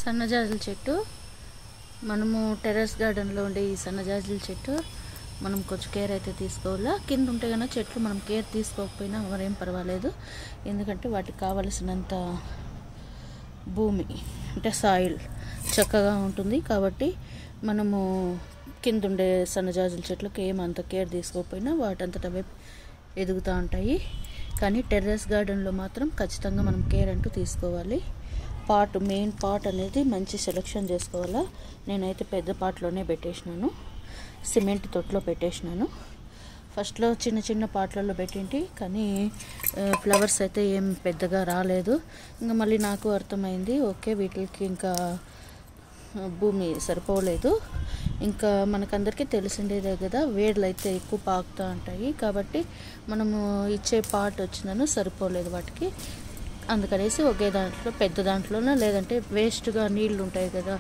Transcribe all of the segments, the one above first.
సన్నజాజుల చెట్టు మనము టెర్రస్ గార్డెన్లో ఉండే ఈ సన్నజాజుల చెట్టు మనం కొంచెం కేర్ అయితే తీసుకోవాలా. కింద ఉంటే కన్నా చెట్లు మనం కేర్ తీసుకోకపోయినా మరేం పర్వాలేదు, ఎందుకంటే వాటికి కావలసినంత భూమి అంటే సాయిల్ చక్కగా ఉంటుంది. కాబట్టి మనము కింద ఉండే సన్నజాజుల చెట్లకు ఏమంత కేర్ తీసుకోకపోయినా వాటంతట అవే ఎదుగుతూ ఉంటాయి. కానీ టెర్రస్ గార్డెన్లో మాత్రం ఖచ్చితంగా మనం కేర్ అంటూ తీసుకోవాలి. మెయిన్ పాట్ అనేది మంచి సెలెక్షన్ చేసుకోవాలా. నేనైతే పెద్ద పాట్లోనే పెట్టేసినాను, సిమెంట్ తొట్లో పెట్టేసినాను. ఫస్ట్లో చిన్న చిన్న పాట్లలో పెట్టింటి, కానీ ఫ్లవర్స్ అయితే ఏం పెద్దగా రాలేదు. ఇంకా మళ్ళీ నాకు అర్థమైంది, ఓకే వీటికి ఇంకా భూమి సరిపోలేదు. ఇంకా మనకందరికీ తెలిసిండేదే కదా, వేర్లు అయితే ఎక్కువ పాకుతూ ఉంటాయి. కాబట్టి మనము ఇచ్చే పాట్ వచ్చిందను సరిపోలేదు వాటికి. అందుకనేసి ఒకే దాంట్లో పెద్ద దాంట్లోనే, లేదంటే వేస్ట్గా నీళ్ళు ఉంటాయి కదా,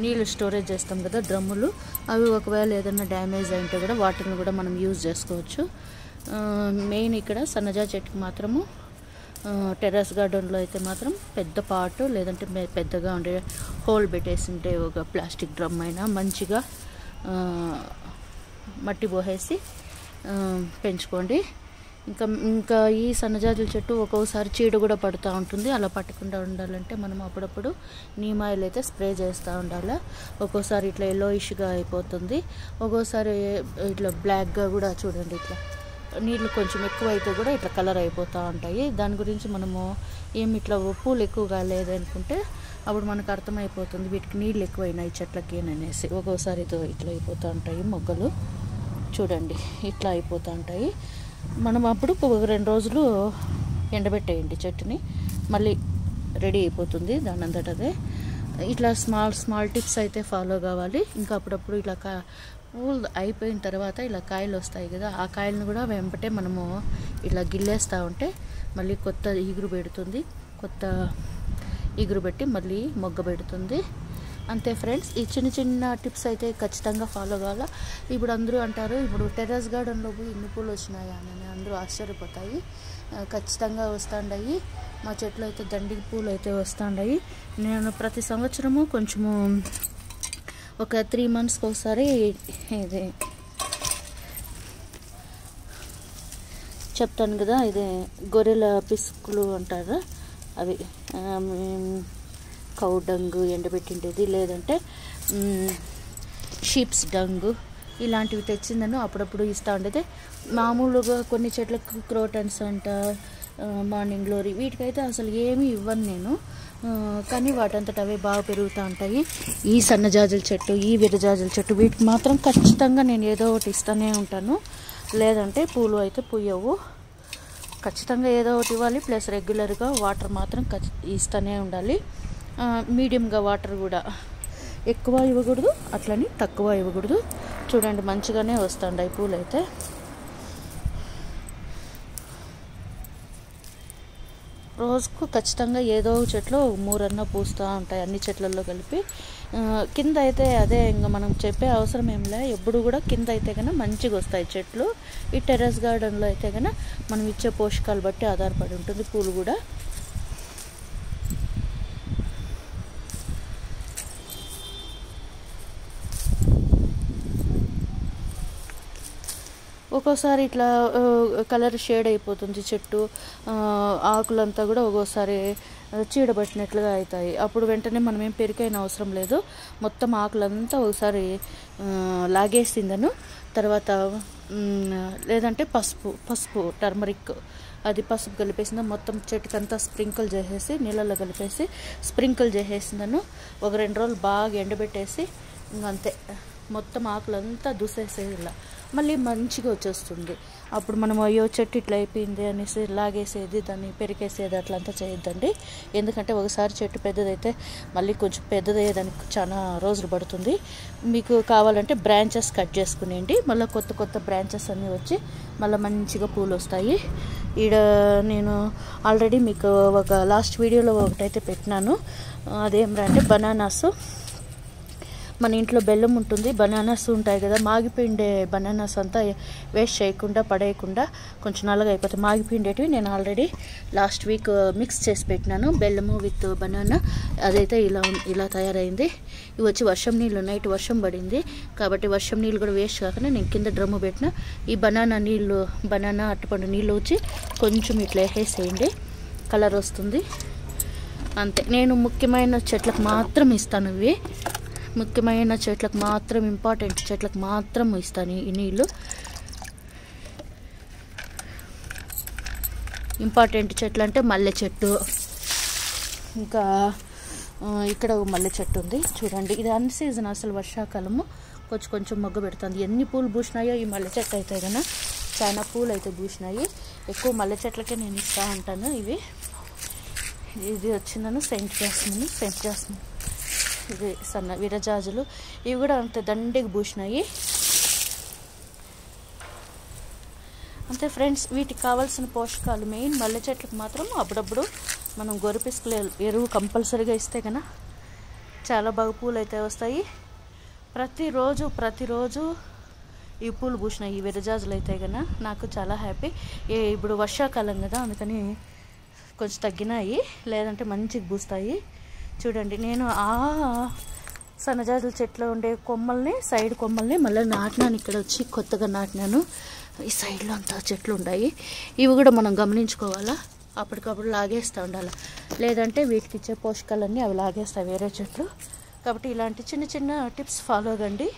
నీళ్ళు స్టోరేజ్ చేస్తాం కదా డ్రమ్ములు, అవి ఒకవేళ ఏదైనా డ్యామేజ్ అయింటే కూడా వాటిని కూడా మనం యూజ్ చేసుకోవచ్చు. మెయిన్ ఇక్కడ సన్నజాజి చెట్టుకి మాత్రము టెర్రస్ గార్డెన్లో అయితే మాత్రం పెద్ద పాటు, లేదంటే పెద్దగా ఉండే హోల్ పెట్టేసి ఉంటే ఒక ప్లాస్టిక్ డ్రమ్ అయినా మంచిగా మట్టి పోసేసి పెంచుకోండి. ఇంకా ఈ సన్నజాజుల చెట్టు ఒక్కోసారి చీడ కూడా పడుతూ ఉంటుంది. అలా పట్టకుండా ఉండాలంటే మనం అప్పుడప్పుడు నీమ్ ఆయిల్ అయితే స్ప్రే చేస్తూ ఉండాలి. ఒక్కోసారి ఇట్లా ఎల్లోయిష్గా అయిపోతుంది, ఒక్కోసారి ఇట్లా బ్లాక్గా కూడా చూడండి, ఇట్లా నీళ్ళు కొంచెం ఎక్కువ అయితే కూడా ఇట్లా కలర్ అయిపోతూ ఉంటాయి. దాని గురించి మనము ఇట్లా పూలు ఎక్కువగా లేదనుకుంటే అప్పుడు మనకు అర్థమైపోతుంది వీటికి నీళ్ళు ఎక్కువైనాయి చెట్లకి అనేసి. ఒక్కోసారి ఇట్లా అయిపోతూ ఉంటాయి మొగ్గలు, చూడండి ఇట్లా అయిపోతూ ఉంటాయి. మనం అప్పుడు 2 రోజులు ఎండబెట్టేయండి చెట్టుని, మళ్ళీ రెడీ అయిపోతుంది దాని అంతటదే. ఇట్లా స్మాల్ టిప్స్ అయితే ఫాలో కావాలి. ఇంకా అప్పుడప్పుడు ఇట్లా పూలు అయిపోయిన తర్వాత ఇలా కాయలు వస్తాయి కదా, ఆ కాయలను కూడా వెంబటే మనము ఇట్లా గిల్లేస్తూ ఉంటే మళ్ళీ కొత్త ఈగురు పెడుతుంది, కొత్త ఈగురు పెట్టి మళ్ళీ మొగ్గ పెడుతుంది. అంతే ఫ్రెండ్స్, ఈ చిన్న టిప్స్ అయితే ఖచ్చితంగా ఫాలో కావాలా. ఇప్పుడు అందరూ అంటారు, ఇప్పుడు టెర్రస్ గార్డెన్లో పోయి ఇన్ని పూలు వచ్చినాయా అని అందరూ ఆశ్చర్యపోతాయి. ఖచ్చితంగా వస్తుంటాయి. మా చెట్లు అయితే దండికి పూలు అయితే వస్తుంటాయి. నేను ప్రతి సంవత్సరము కొంచెము ఒక 3 monthsకి ఒకసారి ఇది చెప్తాను కదా, ఇది గొర్రెల పిసుకులు అంటారు, అవి కౌ డంగు ఎండబెట్టిండేది, లేదంటే షీప్స్ డంగు ఇలాంటివి తెచ్చిందను అప్పుడప్పుడు ఇస్తూ ఉండేది. మామూలుగా కొన్ని చెట్లకు క్రోటన్స్ అంట, మార్నింగ్ గ్లోరీ, వీటికైతే అసలు ఏమీ ఇవ్వను నేను, కానీ వాటంతట అవే బాగా పెరుగుతూ ఉంటాయి. ఈ సన్నజాజుల చెట్టు, ఈ విరజాజుల చెట్టు, వీటికి మాత్రం ఖచ్చితంగా నేను ఏదో ఒకటి ఇస్తూనే ఉంటాను, లేదంటే పూలు అయితే పూయవు. ఖచ్చితంగా ఏదో ఒకటి ఇవ్వాలి. ప్లస్ రెగ్యులర్గా వాటర్ మాత్రం ఇస్తూనే ఉండాలి. మీడియంగా వాటర్ కూడా ఎక్కువ ఇవ్వకూడదు, అట్లని తక్కువ ఇవ్వకూడదు. చూడండి మంచిగానే వస్తుంటాయి పూలు అయితే. రోజుకు ఖచ్చితంగా ఏదో చెట్లు 3 పూస్తూ ఉంటాయి, అన్ని చెట్లలో కలిపి. కింద అయితే అదే ఇంకా మనం చెప్పే అవసరం ఏం లే, ఎప్పుడు కూడా కింద అయితే కన్నా మంచిగా వస్తాయి చెట్లు. ఈ టెర్రస్ గార్డెన్లో అయితే కన్నా మనం ఇచ్చే పోషకాలు బట్టి ఆధారపడి ఉంటుంది పూలు కూడా. ఒక్కోసారి ఇట్లా కలర్ షేడ్ అయిపోతుంది చెట్టు, ఆకులంతా కూడా ఒక్కోసారి చీడబట్టినట్లుగా అవుతాయి. అప్పుడు వెంటనే మనం ఏం పెరికైన అవసరం లేదు, మొత్తం ఆకులంతా ఒకసారి లాగేసిందను. తర్వాత లేదంటే పసుపు టర్మరిక్, అది పసుపు కలిపేసిందా మొత్తం చెట్టుకంతా స్ప్రింకిల్ చేసేసి, నీళ్ళల్లో కలిపేసి స్ప్రింకిల్ చేసేసిందను. ఒక 2 రోజులు బాగా ఎండబెట్టేసి ఇంకంతే మొత్తం ఆకులంతా దూసేసేలా మళ్ళీ మంచిగా వచ్చేస్తుంది. అప్పుడు మనం అయ్యో చెట్టు ఇట్లా అయిపోయింది అనేసి లాగేసేది, దాన్ని పెరికేసేది అట్లంతా చేయొద్దండి. ఎందుకంటే ఒకసారి చెట్టు పెద్దదైతే మళ్ళీ కొంచెం పెద్దదయ్యేదానికి చాలా రోజులు పడుతుంది. మీకు కావాలంటే బ్రాంచెస్ కట్ చేసుకునేయండి, మళ్ళీ కొత్త బ్రాంచెస్ అన్నీ వచ్చి మళ్ళీ మంచిగా పూలు వస్తాయి. ఈడ నేను ఆల్రెడీ మీకు ఒక లాస్ట్ వీడియోలో ఒకటైతే పెట్టినాను, అదేమిటంటే మన ఇంట్లో బెల్లం ఉంటుంది, బనానాస్ ఉంటాయి కదా, మాగిపిండే బనానాస్ అంతా వేస్ట్ చేయకుండా పడేయకుండా కొంచెం నల్లగా అయిపోతాయి. మాగిపిండేటివి నేను ఆల్రెడీ లాస్ట్ వీక్ మిక్స్ చేసి పెట్టినాను, బెల్లము విత్ బనానా. అదైతే ఇలా తయారైంది. ఇవి వచ్చి వర్షం నీళ్ళు, నైట్ వర్షం పడింది కాబట్టి వర్షం నీళ్ళు కూడా వేస్ట్ కాకుండా నేను కింద డ్రమ్ము పెట్టిన. ఈ బనానా అరటిపండు నీళ్ళు వచ్చి కొంచెం ఇట్లా వేసేయండి, కలర్ వస్తుంది అంతే. నేను ముఖ్యమైన చెట్లకు మాత్రం ఇస్తాను, ఇవి ముఖ్యమైన చెట్లకు మాత్రం, ఇంపార్టెంట్ చెట్లకు మాత్రం ఇస్తాను ఈ నీళ్ళు. ఇంపార్టెంట్ చెట్లు అంటే మల్లె చెట్టు, ఇంకా ఇక్కడ మల్లె చెట్టు ఉంది చూడండి. ఇది అన్ సీజన్, అసలు వర్షాకాలము కొంచెం మొగ్గ పెడుతుంది. ఎన్ని పూలు పూసినాయో ఈ మల్లె చెట్టు అయితే కన్నా, చాలా పూలు అయితే పూసినాయి. ఎక్కువ మల్లె చెట్లకే నేను ఇస్తూ ఉంటాను ఇవి. ఇది వచ్చిందను సెంట్ జాస్మిన్, ఇది సన్న విరజాజులు, ఇవి కూడా అంతే దండికి పూసినాయి అంతే ఫ్రెండ్స్. వీటికి కావాల్సిన పోషకాలు మెయిన్ మల్లె చెట్లకు మాత్రం అప్పుడప్పుడు మనం గొర్రెపిసుకల ఎరువు కంపల్సరీగా ఇస్తే కన్నా చాలా బాగా పూలు అయితే వస్తాయి. ప్రతిరోజు ఈ పూలు పూసినాయి, ఈ విరజాజులు అయితే కన్నా నాకు చాలా హ్యాపీ. ఇప్పుడు వర్షాకాలం కదా, అందుకని కొంచెం తగ్గినాయి, లేదంటే మంచిగా పూస్తాయి. చూడండి, నేను ఆ సన్నజాజుల చెట్లో ఉండే సైడ్ కొమ్మల్ని మళ్ళీ నాటినాను. ఇక్కడ వచ్చి కొత్తగా నాటినాను. ఈ సైడ్లో అంతా చెట్లు ఉన్నాయి. ఇవి కూడా మనం గమనించుకోవాలా, అప్పటికప్పుడు లాగేస్తూ ఉండాలి, లేదంటే వీటికి ఇచ్చే పోషకాలన్నీ అవి లాగేస్తాయి వేరే చెట్లు. కాబట్టి ఇలాంటి చిన్న టిప్స్ ఫాలో కండి.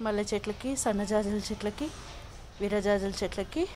మల్లె చెట్లకి, సన్నజాజుల చెట్లకి, విరజాజుల చెట్లకి